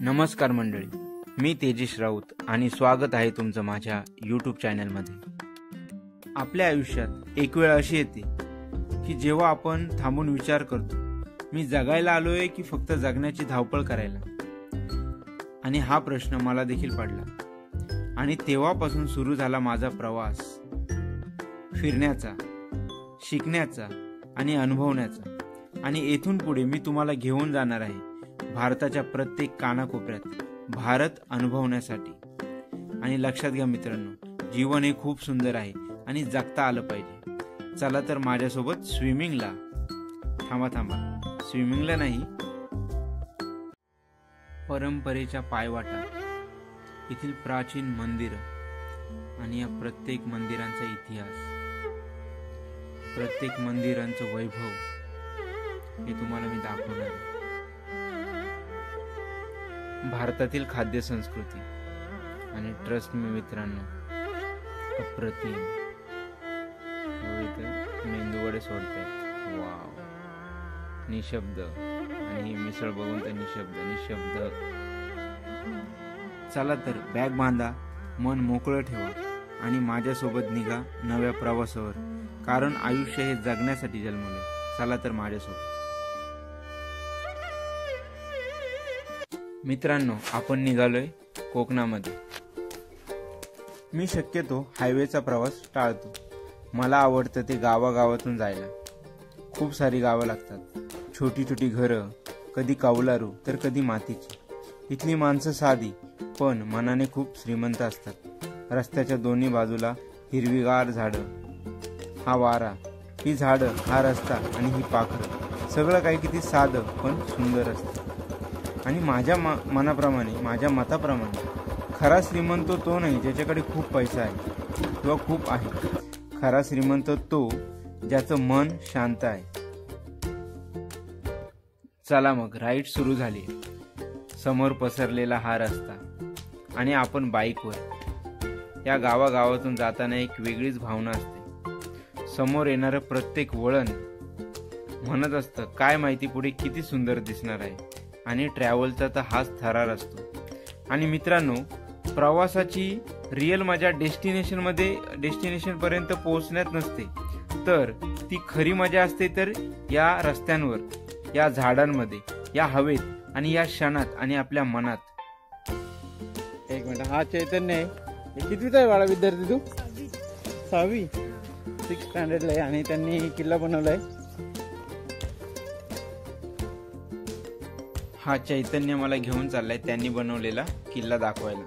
नमस्कार मंडळी, मी तेजेश राऊत आणि स्वागत आहे तुमचं माझ्या यूट्यूब चॅनलमध्ये. आपल्या आयुष्यात एक वेळ अशी येते की जेव्हा आपण थांबून विचार करतो, मी जगायला आलोय की फक्त जगण्याची धावपळ करायला. आणि हा प्रश्न मला देखील पडला आणि तेव्हापासून सुरू झाला माझा प्रवास फिरण्याचा, शिकण्याचा आणि अनुभवण्याचा. आणि येथून पुढे मी तुम्हाला घेऊन जाणार आहे भारताच्या प्रत्येक कानाकोपऱ्यात भारत अनुभवण्यासाठी. आणि लक्षात घ्या मित्रांनो, जीवन हे खूप सुंदर आहे आणि जगता आलं पाहिजे. चला तर माझ्यासोबत स्विमिंगला. थांबा, स्विमिंगला नाही, परंपरेच्या पायवाटा, येथील प्राचीन मंदिरं आणि या प्रत्येक मंदिरांचा इतिहास, प्रत्येक मंदिरांचं वैभव हे तुम्हाला मी दाखवणार आहे. भारतातील खाद्य संस्कृती आणि ट्रस्ट मी मित्रांनो, अप्रतिम. मेंदूवडे सोडतायत, वाव. निशब्द, आणि ही मिसळ बघून तर निशब्द. चला तर बॅग बांधा, मन मोकळं ठेवा आणि माझ्यासोबत निघा नव्या प्रवासावर. कारण आयुष्य हे जगण्यासाठी जन्मले. चला तर माझ्यासोबत. मित्रांनो, आपण निघालोय कोकणामध्ये. मी शक्यतो हायवेचा प्रवास टाळतो. मला आवडतं ते गावागावातून जायला. खूप सारी गावं लागतात, छोटी छोटी घरं, कधी कौलारू तर कधी मातीची. इथली माणसं साधी पण मनाने खूप श्रीमंत असतात. रस्त्याच्या दोन्ही बाजूला हिरवीगार झाडं, हा वारा, ही झाडं, हा रस्ता आणि ही पाखरं, सगळं काही किती साधं पण सुंदर असतं. आणि माझ्या माझ्या मताप्रमाणे खरा श्रीमंत तो नाही ज्याच्याकडे खूप पैसा आहे किंवा खूप आहे. खरा श्रीमंत तो ज्याचं मन शांत आहे. चला मग, राईड सुरू झाली. समोर पसरलेला हा रस्ता आणि आपण बाईकवर. या गावागावातून जाताना एक वेगळीच भावना असते. समोर येणारं प्रत्येक वळण म्हणत असतं, काय माहिती पुढे किती सुंदर दिसणार आहे. आणि ट्रॅव्हलचा तर हाच थरार असतो. आणि मित्रांनो, प्रवासाची रिअल मजा डेस्टिनेशन पर्यंत पोहोचण्यात नसते, तर ती खरी मजा असते तर या रस्त्यांवर, या झाडांमध्ये, या हवेत आणि या क्षणात आणि आपल्या मनात. एक मिनिट, हा चैतन्य आहे. कितवीचा आहे बाळा विद्यार्थी तू? 6वी, 6th स्टँडर्डला आहे. आणि त्यांनी किल्ला बनवलाय. हा चैतन्य मला घेऊन चाललाय त्यांनी बनवलेला किल्ला दाखवायला.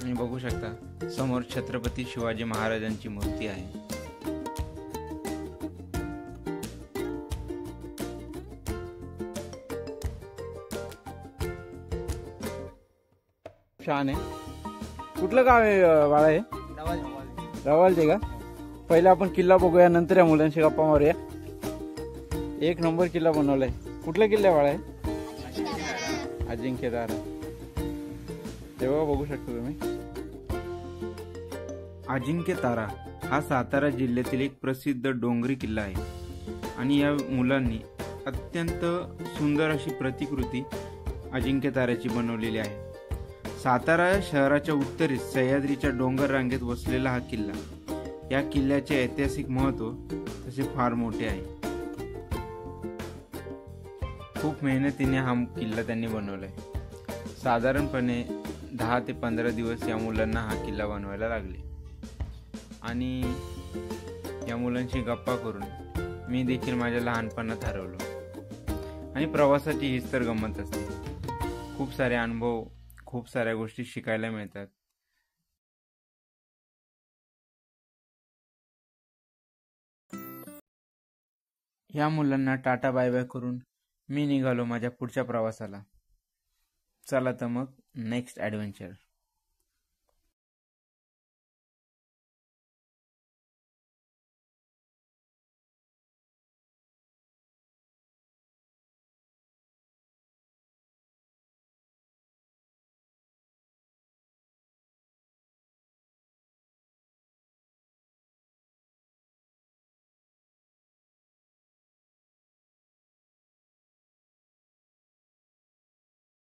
आणि बघू शकता समोर छत्रपती शिवाजी महाराजांची मूर्ती आहे. छान आहे. कुठलं गाव आहे बाळा हे? रवालचे का? पहिला आपण किल्ला बघूया, नंतर या मुलांशी गप्पा मारूया. एक नंबर किल्ला बनवलाय. कुठला किल्ला बाळा आहे? अजिंक्यतारा. तेव्हा बघू शकता तुम्ही. अजिंक्यतारा हा सातारा जिल्ह्यातील एक प्रसिद्ध डोंगरी किल्ला आहे. आणि या मुलांनी अत्यंत सुंदर अशी प्रतिकृती अजिंक्यताऱ्याची बनवलेली आहे. सातारा शहराच्या उत्तरेस सह्याद्रीच्या डोंगर रांगेत वसलेला हा किल्ला. या किल्ल्याचे ऐतिहासिक महत्त्व तसे फार मोठे आहे. खूप मेहनतीने हा किल्ला त्यांनी बनवलाय. साधारणपणे 10 ते 15 दिवस या मुलांना हा किल्ला बनवायला लागले. आणि या मुलांशी गप्पा करून मी देखील माझ्या लहानपणात हरवलो. आणि प्रवासाची हीच तर गंमत असते. खूप सारे अनुभव, खूप साऱ्या गोष्टी शिकायला मिळतात. या मुलांना टाटा बाय बाय करून मी निघालो माझ्या पुढच्या प्रवासाला. चला तर मग नेक्स्ट ॲडव्हेंचर.